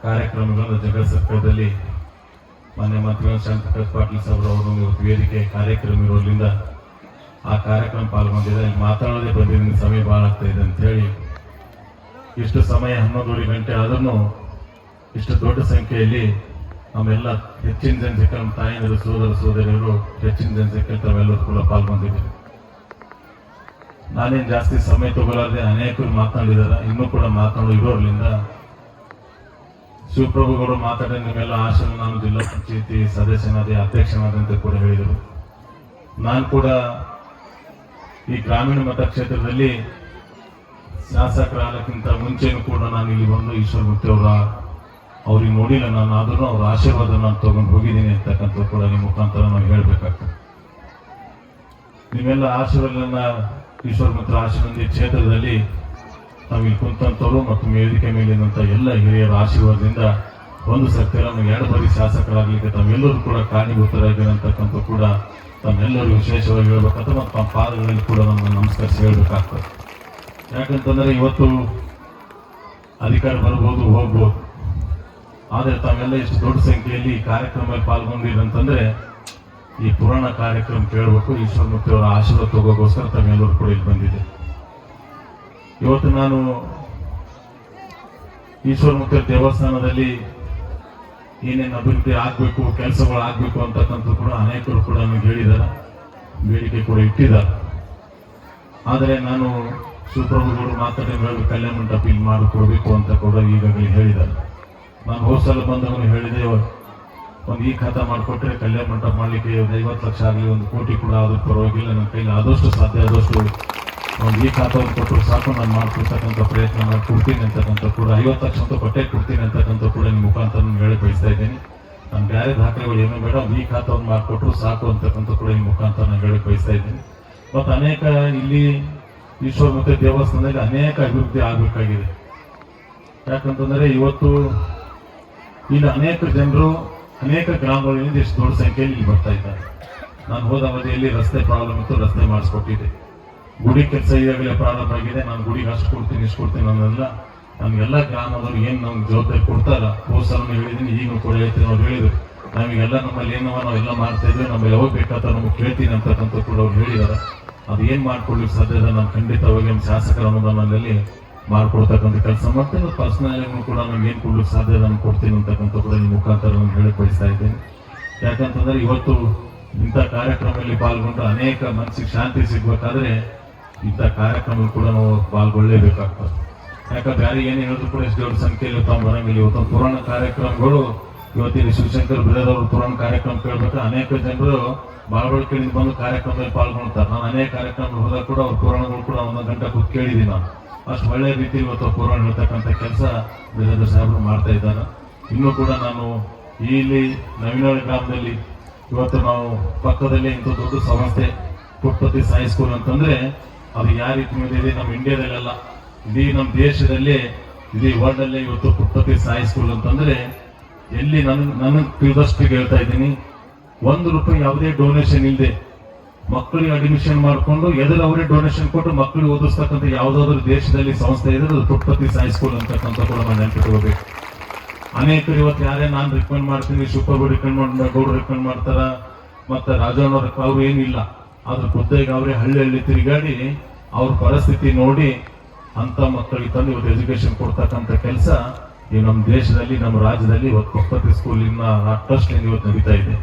ಕಾರ್ಯಕ್ರಮಗಳನ್ನು ಜಗತ್ ಸರ್ಕಾರದಲ್ಲಿ ಮಾನ್ಯ ಮಂತ್ರಿಗಳು ಶಾಂತಪ್ರಕಾಶ್ ಪಾಟೀಲ್ ಸಾಹೇಬ್ರು ಅವರು ಇವತ್ತು ವೇದಿಕೆ ಕಾರ್ಯಕ್ರಮ ಇರೋದ್ರಿಂದ ಆ ಕಾರ್ಯಕ್ರಮ ಪಾಲ್ಗೊಂಡಿದೆ. ಇಲ್ಲಿ ಮಾತಾಡೋದೇ ಬಂದಿದ್ದೀನಿ, ಸಮಯ ಭಾಳ ಆಗ್ತಾ ಇದೆ ಅಂತ ಹೇಳಿ ಇಷ್ಟು ಸಮಯ 11:30 ಗಂಟೆ ಆದ್ರೂ ಇಷ್ಟು ದೊಡ್ಡ ಸಂಖ್ಯೆಯಲ್ಲಿ ನಮ್ಮೆಲ್ಲ ಹೆಚ್ಚಿನ ಜನಸಂಖ್ಯೆ ನಮ್ಮ ತಾಯಿಯರು ಸೋದರ ಸೋದರಿಯರು ಹೆಚ್ಚಿನ ಜನಸಂಖ್ಯೆ ತಾವೆಲ್ಲರೂ ಕೂಡ ಪಾಲ್ಗೊಂಡಿದ್ದೀವಿ. ನಾನೇನು ಜಾಸ್ತಿ ಸಮಯ ತಗೊಳ್ಳದೆ ಅನೇಕರು ಮಾತನಾಡಿದಾರೆ, ಇನ್ನೂ ಕೂಡ ಮಾತನಾಡೋ ಇರೋದ್ರಿಂದ ಶಿವಪ್ರಭುಗಳು ಮಾತಾಡಿದ ನಿಮ್ಮೆಲ್ಲ ಆಶಯ ನಾನು ಜಿಲ್ಲಾ ಪಂಚಾಯತಿ ಸದಸ್ಯನಾದೆ, ಅಧ್ಯಕ್ಷನಾದಂತೆ ಕೂಡ ಹೇಳಿದರು. ನಾನು ಕೂಡ ಈ ಗ್ರಾಮೀಣ ಮತಕ್ಷೇತ್ರದಲ್ಲಿ ಶಾಸಕರಾಗಕ್ಕಿಂತ ಮುಂಚೆನೂ ಕೂಡ ನಾನು ಇಲ್ಲಿ ಬಂದು ಈಶ್ವರಮೂರ್ತಿ ಅವ್ರಿಗೆ ನೋಡಿಲ್ಲ, ನಾನು ಆದ್ರೂ ಅವ್ರ ಆಶೀರ್ವಾದ ನಾನು ತಗೊಂಡು ಹೋಗಿದ್ದೀನಿ ಅಂತಕ್ಕಂಥ ಕೂಡ ನಿಮ್ಮ ಮುಖಾಂತರ ನಾನು ಹೇಳ್ಬೇಕಾಗ್ತದೆ. ನಿಮ್ಮೆಲ್ಲ ಆಶೀರ್ವಾದನ ಈಶ್ವರಮೂರ್ತಿ ಆಶೀರ್ವಾದ ಕ್ಷೇತ್ರದಲ್ಲಿ ನಾವು ಇಲ್ಲಿ ಕುಂತಂಥವ್ರು ಮತ್ತು ವೇದಿಕೆ ಮೇಲಿನಂಥ ಎಲ್ಲ ಹಿರಿಯರ ಆಶೀರ್ವಾದದಿಂದ ಒಂದು ಸರ್ತಿ ನಮಗೆ 2 ಬಾರಿ ಶಾಸಕರಾಗಲಿಕ್ಕೆ ತಾವೆಲ್ಲರೂ ಕೂಡ ಕಾರಣೀಭೂತರಾಗಿರಂತಕ್ಕಂಥ ಕೂಡ ತಮ್ಮೆಲ್ಲರೂ ವಿಶೇಷವಾಗಿ ಹೇಳ್ಬೇಕಂತ ಮತ್ತು ತಮ್ಮ ಪಾದಗಳಲ್ಲಿ ಕೂಡ ನಮ್ಮನ್ನು ನಮಸ್ಕರಿಸಿ ಹೇಳ್ಬೇಕಾಗ್ತದೆ. ಯಾಕಂತಂದ್ರೆ ಇವತ್ತು ಅಧಿಕಾರ ಬರ್ಬೋದು ಹೋಗ್ಬೋದು, ಆದರೆ ತಾವೆಲ್ಲ ಇಷ್ಟು ದೊಡ್ಡ ಸಂಖ್ಯೆಯಲ್ಲಿ ಈ ಕಾರ್ಯಕ್ರಮದಲ್ಲಿ ಪಾಲ್ಗೊಂಡಿರಂತಂದ್ರೆ ಈ ಪುರಾಣ ಕಾರ್ಯಕ್ರಮ ಕೇಳಬೇಕು, ಈಶ್ವರಮೂರ್ತಿ ಅವರ ಆಶೀರ್ವಾದ ತಗೋಗೋಸ್ಕರ ತಾವೆಲ್ಲರೂ ಕೂಡ ಇಲ್ಲಿ ಬಂದಿದೆ. ಇವತ್ತು ನಾನು ಈಶ್ವರಮೂರ್ತಿ ದೇವಸ್ಥಾನದಲ್ಲಿ ಏನೇನು ಅಭಿವೃದ್ಧಿ ಆಗಬೇಕು, ಕೆಲಸಗಳು ಆಗಬೇಕು ಅಂತಕ್ಕಂಥ ಕೂಡ ಅನೇಕರು ಕೂಡ ನಮಗೆ ಹೇಳಿದ್ದಾರೆ, ಬೇಡಿಕೆ ಕೂಡ ಇಟ್ಟಿದ್ದಾರೆ. ಆದರೆ ನಾನು ಶಿವಪ್ರಭುಗಳು ಮಾತಾಡಿ ಕಲ್ಯಾಣ ಮಂಟಪ ಇಲ್ಲಿ ಮಾಡಿಕೊಡ್ಬೇಕು ಅಂತ ಕೂಡ ಈಗಾಗಲೇ ಹೇಳಿದ್ದಾರೆ. ನಾನು ಹೋದ ಸಲ ಬಂದವನು ಹೇಳಿದೆ, ಒಂದು ಈ ಖಾತಾ ಮಾಡಿಕೊಟ್ರೆ ಕಲ್ಯಾಣ ಮಂಟಪ ಮಾಡಲಿಕ್ಕೆ 50 ಲಕ್ಷ ಆಗಲಿ 1 ಕೋಟಿ ಕೂಡ ಆದ್ರೂ ಪರವಾಗಿಲ್ಲ, ನನ್ನ ಕೈಲಿ ಆದಷ್ಟು ಸಾಧ್ಯ ಆದಷ್ಟು ಒಂದು ಈ ಖಾತಾವನ್ನು ಕೊಟ್ಟರು ಸಾಕು, ನಾನು ಮಾಡ್ಕೊಡ್ತಕ್ಕಂಥ ಪ್ರಯತ್ನ ಮಾಡಿ ಕೊಡ್ತೀನಿ ಅಂತಕ್ಕಂಥ ಕೂಡ 50 ಲಕ್ಷ ಅಂತ ಕೊಟ್ಟೆ ಕೊಡ್ತೀನಿ ಅಂತಕ್ಕಂಥ ಕೂಡ ನಿಮ್ಮ ಮುಖಾಂತರ ನಾನು ಹೇಳಿ ಬಯಸ್ತಾ ಇದ್ದೀನಿ. ನಾನು ಬೇರೆ ದಾಖಲೆಗಳು ಏನೂ ಬೇಡ, ಈ ಖಾತಾವನ್ನು ಮಾಡಿಕೊಟ್ರು ಸಾಕು ಅಂತಕ್ಕಂಥ ಕೂಡ ನಿಮ್ಮ ಮುಖಾಂತರ ನಾನು ಹೇಳಿ ಬಯಸ್ತಾ ಇದ್ದೀನಿ. ಮತ್ತು ಅನೇಕ ಇಲ್ಲಿ ಈಶ್ವರಮೂರ್ತಿ ದೇವಸ್ಥಾನದಲ್ಲಿ ಅನೇಕ ಅಭಿವೃದ್ಧಿ ಆಗಬೇಕಾಗಿದೆ. ಯಾಕಂತಂದರೆ ಇವತ್ತು ಇಲ್ಲಿ ಅನೇಕ ಜನರು ಅನೇಕ ಗ್ರಾಮಗಳಿಂದ ಎಷ್ಟು ದೊಡ್ಡ ಸಂಖ್ಯೆಯಲ್ಲಿ ಇಲ್ಲಿ ಬರ್ತಾ ಇದ್ದಾರೆ. ನಾನು ಹೋದ ಅವಧಿಯಲ್ಲಿ ರಸ್ತೆ ಪ್ರಾಬ್ಲಮ್ ಇತ್ತು, ರಸ್ತೆ ಮಾಡಿಸ್ಕೊಟ್ಟಿದ್ದೆ. ಗುಡಿ ಕೆಲಸ ಈಗಾಗಲೇ ಪ್ರಾರಂಭ ಆಗಿದೆ. ನಾನು ಗುಡಿಗೆ ಅಷ್ಟು ಕೊಡ್ತೀನಿ ಇಷ್ಟು ಕೊಡ್ತೀನಿ ಅನ್ನೋದಲ್ಲ, ನಮಗೆಲ್ಲ ಗ್ರಾಮದವ್ರು ಏನು ನಮ್ಗೆ ಜವಾಬ್ದಾರಿ ಕೊಡ್ತಾರ ಹೋದ ಸಲ ಹೇಳಿದ್ದೀನಿ, ಈಗಲೂ ಕೂಡ ಹೇಳ್ತೀನಿ. ಅವ್ರು ಹೇಳಿದ್ರು ನಮಗೆಲ್ಲ ನಮ್ಮಲ್ಲಿ ಏನವ ನಾವೆಲ್ಲ ಮಾಡ್ತಾ ಇದ್ವಿ, ನಮ್ಮಲ್ಲಿ ಯಾವಾಗ ಬೇಕಾದ ನಮಗೆ ಕೇಳ್ತೀನಿ ಅಂತಕ್ಕಂಥ ಕೂಡ ಅವ್ರು ಹೇಳಿದಾರೆ. ಅದು ಏನು ಮಾಡ್ಕೊಡ್ಲಿಕ್ಕೆ ಸಾಧ್ಯ ಇದೆ, ನಾನು ಖಂಡಿತವಾಗಿ ನಮ್ಮ ಶಾಸಕರ ಅನುದಾನದಲ್ಲಿ ಮಾಡ್ಕೊಡ್ತಕ್ಕಂಥ ಕೆಲಸ ಮಾಡ್ತೀನಿ. ಪರ್ಸನಲ್ ಕೂಡ ನಮ್ಗೆ ಏನು ಕೊಡ್ಲಿಕ್ಕೆ ಸಾಧ್ಯ ನಾನು ಕೊಡ್ತೀನಿ ಅಂತಕ್ಕಂಥ ಕೂಡ ನಿಮ್ಮ ಮುಖಾಂತರ ನಾನು ಹೇಳಿ ಬಯಸ್ತಾ ಇದ್ದೀನಿ. ಯಾಕಂತಂದ್ರೆ ಇವತ್ತು ಇಂಥ ಕಾರ್ಯಕ್ರಮದಲ್ಲಿ ಪಾಲ್ಗೊಂಡು ಅನೇಕ ಮನಸ್ಸಿಗೆ ಶಾಂತಿ ಸಿಗ್ಬೇಕಾದ್ರೆ ಇಂಥ ಕಾರ್ಯಕ್ರಮ ಕೂಡ ನಾವು ಪಾಲ್ಗೊಳ್ಳಲೇಬೇಕಾಗ್ತದೆ. ಯಾಕಂದ್ರೆ ಯಾರು ಏನು ಹೇಳಿದ್ರು ಕೂಡ ಎಷ್ಟು ದೊಡ್ಡ ಸಂಖ್ಯೆಯಲ್ಲಿ ತಾವು ಬರಂಗಿಲ್ಲ. ಇವತ್ತು ಪುರಾಣ ಕಾರ್ಯಕ್ರಮಗಳು ಇವತ್ತಿನ ಶಿವಶಂಕರ್ ಬಿರಾದವರು ಪುರಾಣ ಕಾರ್ಯಕ್ರಮ ಕೇಳ್ಬೇಕಾದ್ರೆ ಅನೇಕ ಜನರು ಬಾಳ್ಬಳ್ಕೆಯಿಂದ ಬಂದು ಕಾರ್ಯಕ್ರಮದಲ್ಲಿ ಪಾಲ್ಗೊಳ್ತಾರೆ. ನಾನು ಅನೇಕ ಕಾರ್ಯಕ್ರಮ ಹೋದಾಗ ಕೂಡ ಅವ್ರ ಪುರಾಣಗಳು ಕೂಡ 1 ಗಂಟೆ ಕೂತ್ ಕೇಳಿದ್ದೀನಿ. ನಾನು ಅಷ್ಟು ಒಳ್ಳೆಯ ರೀತಿ ಇವತ್ತು ಪುರಾಣ ಹೇಳ್ತಕ್ಕಂಥ ಕೆಲಸ ಬಿರಾದರ್ ಸಾಹೇಬರು ಮಾಡ್ತಾ ಇದ್ದಾರೆ. ಇನ್ನೂ ಕೂಡ ನಾನು ಇಲ್ಲಿ ನವೀನಹಳ್ಳಿ ಗ್ರಾಮದಲ್ಲಿ ಇವತ್ತು ನಾವು ಪಕ್ಕದಲ್ಲಿ ಇಂಥ ದೊಡ್ಡ ಸಂಸ್ಥೆ ಪುಟ್ಪತಿ ಸಾಯಿ ಸ್ಕೂಲ್ ಅಂತಂದ್ರೆ ಅದು ಯಾವ ರೀತಿ ಮೇಲೆ ಇದೆ, ನಮ್ಮ ಇಂಡಿಯಾದಲ್ಲೆಲ್ಲ ಇಡೀ ನಮ್ಮ ದೇಶದಲ್ಲೇ ಇಡೀ ವರ್ಲ್ಡ್ ಅಲ್ಲೇ ಇವತ್ತು ಪುಟ್ಪತಿ ಸಾಯಿ ಸ್ಕೂಲ್ ಅಂತಂದ್ರೆ ಎಲ್ಲಿ ನನಗೆ ತಿಳಿದಷ್ಟು ಹೇಳ್ತಾ ಇದ್ದೀನಿ, 1 ರೂಪಾಯಿ ಯಾವುದೇ ಡೊನೇಷನ್ ಇಲ್ಲದೆ ಮಕ್ಕಳಿಗೆ ಅಡ್ಮಿಷನ್ ಮಾಡಿಕೊಂಡು ಅವರೇ ಡೊನೇಷನ್ ಕೊಟ್ಟು ಮಕ್ಕಳಿಗೆ ಓದಿಸ್ತಕ್ಕಂಥ ಯಾವುದಾದ್ರೂ ದೇಶದಲ್ಲಿ ಸಂಸ್ಥೆ ಇದೆ ಅದು ಪುಟ್ಪತಿ ಸಾಯಿ ಸ್ಕೂಲ್ ಅಂತಕ್ಕಂಥ ಕೂಡ ನಾನು ನೆನಪಿಟ್ಕೋಬೇಕು. ಅನೇಕರು ಇವತ್ತು ಯಾರೇ ನಾನು ರಿಕಮೆಂಡ್ ಮಾಡ್ತೀನಿ, ಶಿವಪ್ರಭು ರಿಕಮೆಂಡ್ ಮಾಡ್ತಾರೆ, ಗೌಡ್ರು ರಿಕಮೆಂಡ್ ಮಾಡ್ತಾರ, ಮತ್ತೆ ರಾಜಣ್ಣವ್ರ ಅವ್ರು ಏನಿಲ್ಲ, ಆದ್ರೆ ಖುದ್ದಾಗಿ ಅವರೇ ಹಳ್ಳಿ ತಿರುಗಾಡಿ ಅವ್ರ ಪರಿಸ್ಥಿತಿ ನೋಡಿ ಅಂತ ಮಕ್ಕಳಿಗೆ ತಂದು ಇವತ್ತು ಎಜುಕೇಶನ್ ಕೊಡ್ತಕ್ಕಂಥ ಕೆಲಸ ಈ ನಮ್ಮ ದೇಶದಲ್ಲಿ ನಮ್ಮ ರಾಜ್ಯದಲ್ಲಿ ಇವತ್ತು ಪುಟ್ಪತಿ ಸ್ಕೂಲಿನ ಟ್ರಸ್ಟ್ ಇವತ್ತು ನಡೀತಾ ಇದೆ.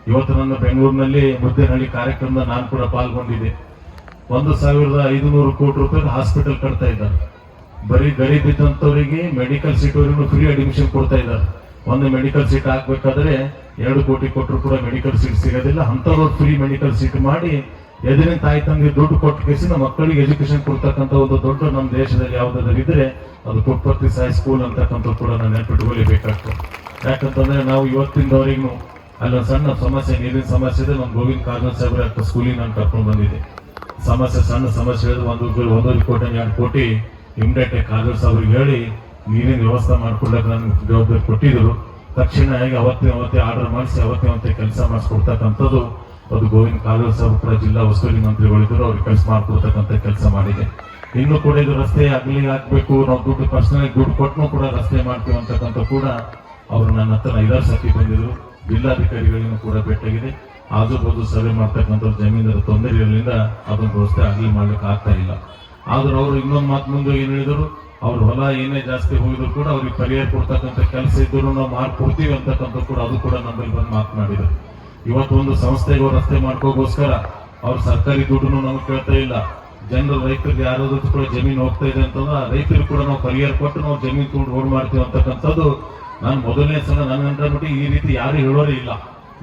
ಇವತ್ತು ನನ್ನ ಬೆಂಗಳೂರಿನಲ್ಲಿ ಮುದ್ದೇನಹಳ್ಳಿ ಕಾರ್ಯಕ್ರಮದ ನಾನು ಕೂಡ ಪಾಲ್ಗೊಂಡಿದ್ದೆ. 1,500 ಕೋಟಿ ರೂಪಾಯಿ ಹಾಸ್ಪಿಟಲ್ ಕಟ್ತಾ ಇದ್ದಾರೆ. ಬರೀ ಗರೀಬ್ ಇದ್ದಂಥವರಿಗೆ ಮೆಡಿಕಲ್ ಸೀಟ್ ಅವರಿಗೂ ಫ್ರೀ ಅಡ್ಮಿಷನ್ ಕೊಡ್ತಾ ಇದ್ದಾರೆ. ಒಂದು ಮೆಡಿಕಲ್ ಸೀಟ್ ಹಾಕ್ಬೇಕಾದ್ರೆ 2 ಕೋಟಿ ಕೊಟ್ಟರು ಕೂಡ ಮೆಡಿಕಲ್ ಸೀಟ್ ಸಿಗೋದಿಲ್ಲ. ಅಂಥವ್ರು ಫ್ರೀ ಮೆಡಿಕಲ್ ಸೀಟ್ ಮಾಡಿ ಎದುರಿನ ತಾಯಿ ತಂದೆ ದುಡ್ಡು ಕೊಟ್ಟು ಕೇಸಿನ ಮಕ್ಕಳಿಗೆ ಎಜುಕೇಶನ್ ಕೊಡ್ತಕ್ಕಂಥ ಒಂದು ದೊಡ್ಡ ನಮ್ಮ ದೇಶದಲ್ಲಿ ಯಾವುದಾದ್ರು ಇದ್ರೆ ಅದು ಪುಟ್ಪತಿ ಸಾಯಿ ಸ್ಕೂಲ್ ಅಂತಕ್ಕಂಥ ಕೂಡ ನಾನು ನೆನಪಿಟ್ಕೊಳ್ಳೇಬೇಕಾಗ್ತದೆ. ಯಾಕಂತಂದ್ರೆ ನಾವು ಇವತ್ತಿನವರೆಗೂ ಅಲ್ಲೊಂದು ಸಣ್ಣ ಸಮಸ್ಯೆ, ನೀರಿನ ಸಮಸ್ಯೆ ಇದೆ. ನಮ್ಮ ಗೋವಿಂದ ಕಾರಜೋಳ ಸಾಹೇಬ್ರ ಸ್ಕೂಲಿಗೆ ನಾನು ಕರ್ಕೊಂಡು ಬಂದಿದ್ದೆ. ಸಮಸ್ಯೆ ಸಣ್ಣ ಸಮಸ್ಯೆ ಹೇಳಿದ್ರೆ 1 ಕೋಟಿ 2 ಕೋಟಿ ಇಮಿಡಿಯೇಟ್ ಕಾರಜೋಳ ಸಾಹೇಬ್ರಿಗೆ ಹೇಳಿ ನೀರಿನ ವ್ಯವಸ್ಥೆ ಮಾಡ್ಕೊಡ್ಲಿಕ್ಕೆ ನನ್ಗೆ ಜವಾಬ್ದಾರಿ ಕೊಟ್ಟಿದ್ರು. ತಕ್ಷಣ ಹೇಗೆ ಅವತ್ತೇ ಆರ್ಡರ್ ಮಾಡಿಸಿ ಅವತ್ತೇ ಕೆಲಸ ಮಾಡಿಸ್ಕೊಡ್ತಕ್ಕಂಥದ್ದು ಅದು ಗೋವಿಂದ ಕಾರಜೋಳ ಸಾಹೇಬ್ ಕೂಡ ಜಿಲ್ಲಾ ಉಸ್ತುವಾರಿ ಮಂತ್ರಿಗಳಿದ್ರು, ಅವ್ರಿಗೆ ಕೆಲಸ ಮಾಡ್ಕೊಡ್ತಕ್ಕಂಥ ಕೆಲಸ ಮಾಡಿದೆ. ಇನ್ನು ಕೂಡ ಇದು ರಸ್ತೆ ಅಗಲಿ ಹಾಕ್ಬೇಕು, ನಾವು ದುಡ್ಡು ಪರ್ಸನಲ್ ದುಡ್ಡು ಕೊಟ್ಟು ಕೂಡ ರಸ್ತೆ ಮಾಡ್ತೀವಿ ಅಂತಕ್ಕಂಥ ಕೂಡ ಅವರು ನನ್ನ ಹತ್ರ 5 ಸತಿ ಬಂದಿದ್ರು. ಜಿಲ್ಲಾಧಿಕಾರಿಗಳನ್ನು ಕೂಡ ಭೇಟಿಯಾಗಿದೆ. ಆಜು ಬಾಜು ಸಭೆ ಮಾಡ್ತಕ್ಕಂಥ ಜಮೀನರ ತೊಂದರೆ ಇರಲಿಲ್ಲ, ಅದೊಂದು ರಸ್ತೆ ಅಗಲಿ ಮಾಡ್ಲಿಕ್ಕೆ ಆಗ್ತಾ ಇಲ್ಲ. ಆದ್ರೂ ಅವರು ಇನ್ನೊಂದು ಮಾತು ಮುಂದೆ ಏನ್ ಹೇಳಿದ್ರು, ಅವ್ರ ಹೊಲ ಏನೇ ಜಾಸ್ತಿ ಹೋಗಿದ್ರು ಕೂಡ ಅವ್ರಿಗೆ ಪರಿಹಾರ ಕೊಡ್ತಕ್ಕಂಥ ಕೆಲಸ ಇದ್ರು ನಾವು ಮಾಡ್ಕೊಡ್ತೀವಿ ಅಂತಕ್ಕಂಥ ಕೂಡ ಅದು ಕೂಡ ನಮ್ಮಲ್ಲಿ ಬಂದು ಮಾತನಾಡಿದ್ರು. ಇವತ್ತು ಒಂದು ಸಂಸ್ಥೆಗೆ ರಸ್ತೆ ಮಾಡ್ಕೋಗೋಸ್ಕರ ಅವ್ರ ಸರ್ಕಾರಿ ದುಡ್ಡನ್ನು ನಮ್ಗೆ ಕೇಳ್ತಾ ಇಲ್ಲ. ಜನರು ರೈತರಿಗೆ ಯಾರಾದ್ರೂ ಕೂಡ ಜಮೀನು ಹೋಗ್ತಾ ಇದೆ ಅಂತಂದ್ರೆ ಆ ರೈತರಿಗೆ ಕೂಡ ನಾವು ಪರಿಹಾರ ಕೊಟ್ಟು ನಾವು ಜಮೀನು ತಗೊಂಡು ರೋಡ್ ಮಾಡ್ತೀವಿ ಅಂತಕ್ಕಂಥದ್ದು ನಾನು ಮೊದಲನೇ ಸಲ ನನ್ನ ಮಟ್ಟಿಗೆ ಈ ರೀತಿ ಯಾರು ಹೇಳೋರೇ ಇಲ್ಲ,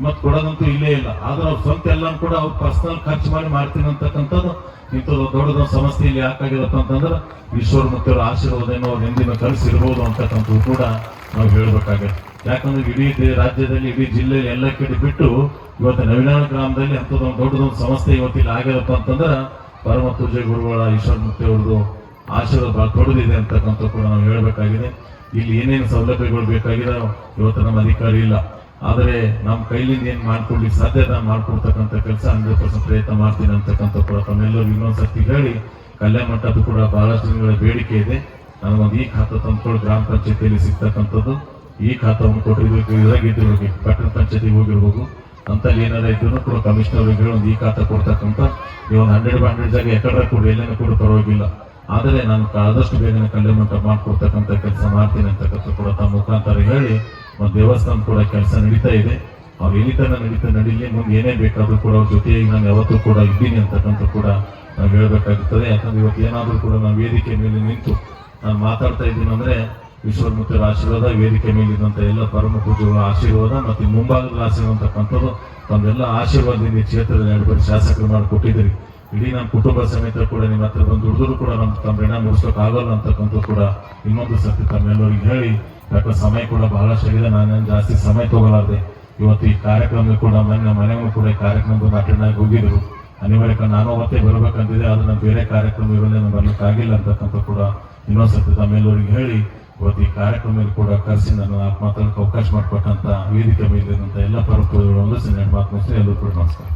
ಮತ್ತೆ ಕೊಡೋದಂತೂ ಇಲ್ಲೇ ಇಲ್ಲ. ಆದ್ರೆ ಅವ್ರ ಸ್ವಂತ ಎಲ್ಲ ಕೂಡ ಅವ್ರು ಪರ್ಸನಲ್ ಖರ್ಚು ಮಾಡಿ ಮಾಡ್ತೀನಿ ಅಂತಕ್ಕಂಥದ್ದು ಇಂಥದ್ದು ದೊಡ್ಡದ ಸಮಸ್ಯೆ ಇಲ್ಲಿ ಯಾಕಾಗಿರತ್ತ ಅಂತಂದ್ರೆ ಈಶ್ವರ ಮುಖ್ಯರ ಆಶೀರ್ವಾದ ಏನೋ ಅವ್ರ ಹಿಂದಿನ ಕನಸಿರ್ಬೋದು ಅಂತಕ್ಕಂಥದ್ದು ಕೂಡ ನಾವು ಹೇಳ್ಬೇಕಾಗತ್ತೆ. ಯಾಕಂದ್ರೆ ಇಡೀ ರಾಜ್ಯದಲ್ಲಿ ಇಡೀ ಜಿಲ್ಲೆಯಲ್ಲಿ ಎಲ್ಲ ಕಡೆ ಬಿಟ್ಟು ಇವತ್ತು ನವೀನಾಳ ಗ್ರಾಮದಲ್ಲಿ ಅಂಥದ್ದೊಂದು ದೊಡ್ಡದೊಂದು ಸಮಸ್ಯೆ ಇವತ್ತಿಲ್ಲಿ ಆಗಿರತ್ತ ಅಂತಂದ್ರೆ ಪರಮ ಪೂಜೆ ಗುರುಗಳ ಈಶ್ವರ ಮುಖ್ಯ ಅವ್ರದ್ದು ಆಶೀರ್ವಾದ ಬಹಳ ದೊಡ್ಡದಿದೆ ಅಂತಕ್ಕಂಥ ಕೂಡ ನಾವು ಹೇಳ್ಬೇಕಾಗಿದೆ. ಇಲ್ಲಿ ಏನೇನು ಸೌಲಭ್ಯಗಳು ಬೇಕಾಗಿದೆ ಇವತ್ತು ನಮ್ಮ ಅಧಿಕಾರಿ ಇಲ್ಲ, ಆದರೆ ನಮ್ಮ ಕೈಲಿಂದ ಏನ್ ಮಾಡ್ಕೊಡ್ಲಿಕ್ಕೆ ಸಾಧ್ಯ ಮಾಡ್ಕೊಡ್ತಕ್ಕಂಥ ಕೆಲಸ 100% ಪ್ರಯತ್ನ ಮಾಡ್ತೀನಿ ಅಂತಕ್ಕಂಥ ಕೂಡ ತಮ್ಮೆಲ್ಲರೂ ಇನ್ನೊಂದ್ಸತಿ ಹೇಳಿ, ಕಲ್ಯಾಣ ಮಂಟಪದ ಕೂಡ ಬಹಳಷ್ಟು ದಿನಗಳ ಬೇಡಿಕೆ ಇದೆ. ನನಗೊಂದು ಈ ಖಾತೆ ತಂದ್ಕೊಂಡು ಗ್ರಾಮ ಪಂಚಾಯತಿಯಲ್ಲಿ ಸಿಗ್ತಕ್ಕಂಥದ್ದು, ಈ ಖಾತೆಯನ್ನು ಕೊಟ್ಟಿರ್ಬೇಕು, ಇದ್ರಾಗಿದ್ದಿರ್ಬೇಕು, ಪಟ್ಟಣ ಪಂಚಾಯತಿಗೆ ಹೋಗಿರ್ಬೇಕು ಅಂತಲ್ಲಿ ಏನಾರ ಇದ್ರು ಕೂಡ ಕಮಿಷನರ್ ಹೇಳಿ ಒಂದು ಈ ಖಾತೆ ಕೊಡ್ತಕ್ಕಂಥ ನೀವು 100/100 ಜಾಗ ಎಕಡೆ ಕೂಡ ಎಲ್ಲೇನೂ ಕೂಡ ಪರವಾಗಿಲ್ಲ. ಆದರೆ ನಾನು ಆದಷ್ಟು ಬೇಗನೆ ಕಲ್ಯಾಣ ಮಂಟಪ ಮಾಡ್ಕೊಡ್ತಕ್ಕಂಥ ಕೆಲಸ ಮಾಡ್ತೀನಿ ಅಂತಕ್ಕಂಥ ಕೂಡ ತಮ್ಮ ಮುಖಾಂತರ ಹೇಳಿ, ಒಂದು ದೇವಸ್ಥಾನ ಕೂಡ ಕೆಲಸ ನಡೀತಾ ಇದೆ. ಅವ್ರು ಎಲ್ಲಿ ನಡೀಲಿ, ಮುಂದೆ ಏನೇ ಬೇಕಾದ್ರೂ ಕೂಡ ಅವ್ರ ಜೊತೆಗೆ ನಾನು ಯಾವತ್ತೂ ಕೂಡ ಇದ್ದೀನಿ ಅಂತಕ್ಕಂಥ ಕೂಡ ನಾವು ಹೇಳ್ಬೇಕಾಗುತ್ತದೆ. ಯಾಕಂದ್ರೆ ಇವತ್ತು ಏನಾದ್ರೂ ಕೂಡ ನಾವು ವೇದಿಕೆ ಮೇಲೆ ನಿಂತು ನಾನು ಮಾತಾಡ್ತಾ ಇದ್ದೀನಿ ಅಂದ್ರೆ ವಿಶ್ವಮುಖ್ಯರ ಆಶೀರ್ವಾದ, ವೇದಿಕೆ ಮೇಲಿದ್ದಂಥ ಎಲ್ಲ ಪರಮ ಪೂಜೆಗಳ ಆಶೀರ್ವಾದ ಮತ್ತು ಮುಂಭಾಗದ ಆಶೀರ್ವಾದ ಅಂತಕ್ಕಂಥದ್ದು ತಮ್ಮೆಲ್ಲ ಆಶೀರ್ವಾದದಿಂದ ಕ್ಷೇತ್ರದಲ್ಲಿ 2 ಬಾರಿ ಶಾಸಕರು ಮಾಡಿಕೊಟ್ಟಿದ್ದೀರಿ. ಇಡೀ ನಮ್ಮ ಕುಟುಂಬ ಸಮೇತ ಕೂಡ ನಿಮ್ಮ ಹತ್ರ ಬಂದು ದುಡಿದ್ರು ಕೂಡ ತಮ್ಮ ಋಣ ಮುಗಿಸೋಕೆ ಆಗೋಲ್ಲ ಅಂತಕ್ಕಂಥ ಕೂಡ ಇನ್ನೊಂದು ಸರ್ತಿ ತಮ್ಮೆಲ್ಲರಿಗೆ ಹೇಳಿ, ಯಾಕಂದ್ರೆ ಸಮಯ ಕೂಡ ಬಹಳಷ್ಟಾಗಿದೆ, ನಾನೇನು ಜಾಸ್ತಿ ಸಮಯ ತಗೊಳ್ಳಾರ್ದೆ ಇವತ್ತು ಈ ಕಾರ್ಯಕ್ರಮ ಕೂಡ ಮನೆಗೂ ಕೂಡ ಈ ಕಾರ್ಯಕ್ರಮವನ್ನು ಅಟೆಂಡ್ ಆಗಿ ಹೋಗಿದ್ರು. ಅನಿವಾರ್ಯ ನಾನು ಅವತ್ತೇ ಬರ್ಬೇಕಂತಿದೆ, ಆದ್ರೆ ನಾನು ಬೇರೆ ಕಾರ್ಯಕ್ರಮ ಇರೋದೇ ಬರ್ಲಿಕ್ಕಾಗಿಲ್ಲ ಅಂತಕ್ಕಂಥ ಕೂಡ ಇನ್ನೊಂದ್ಸತಿ ತಮ್ಮೆಲ್ಲರಿಗೆ ಹೇಳಿ, ಇವತ್ತು ಈ ಕಾರ್ಯಕ್ರಮದಲ್ಲಿ ಕೂಡ ಕರೆಸಿ ನಾನು ಮಾತಾಡೋಕೆ ಅವಕಾಶ ಮಾಡಿಕೊಟ್ಟಂತ ವೇದಿಕೆ ಮೇಲಿರುವಂತ ಎಲ್ಲ ಪರಪೂರ್ವಗಳು ಒಂದು ಮಾತು ಮುಗಿಸಿ ಎಲ್ಲರೂ ಕೂಡ ನಮಸ್ಕಾರ.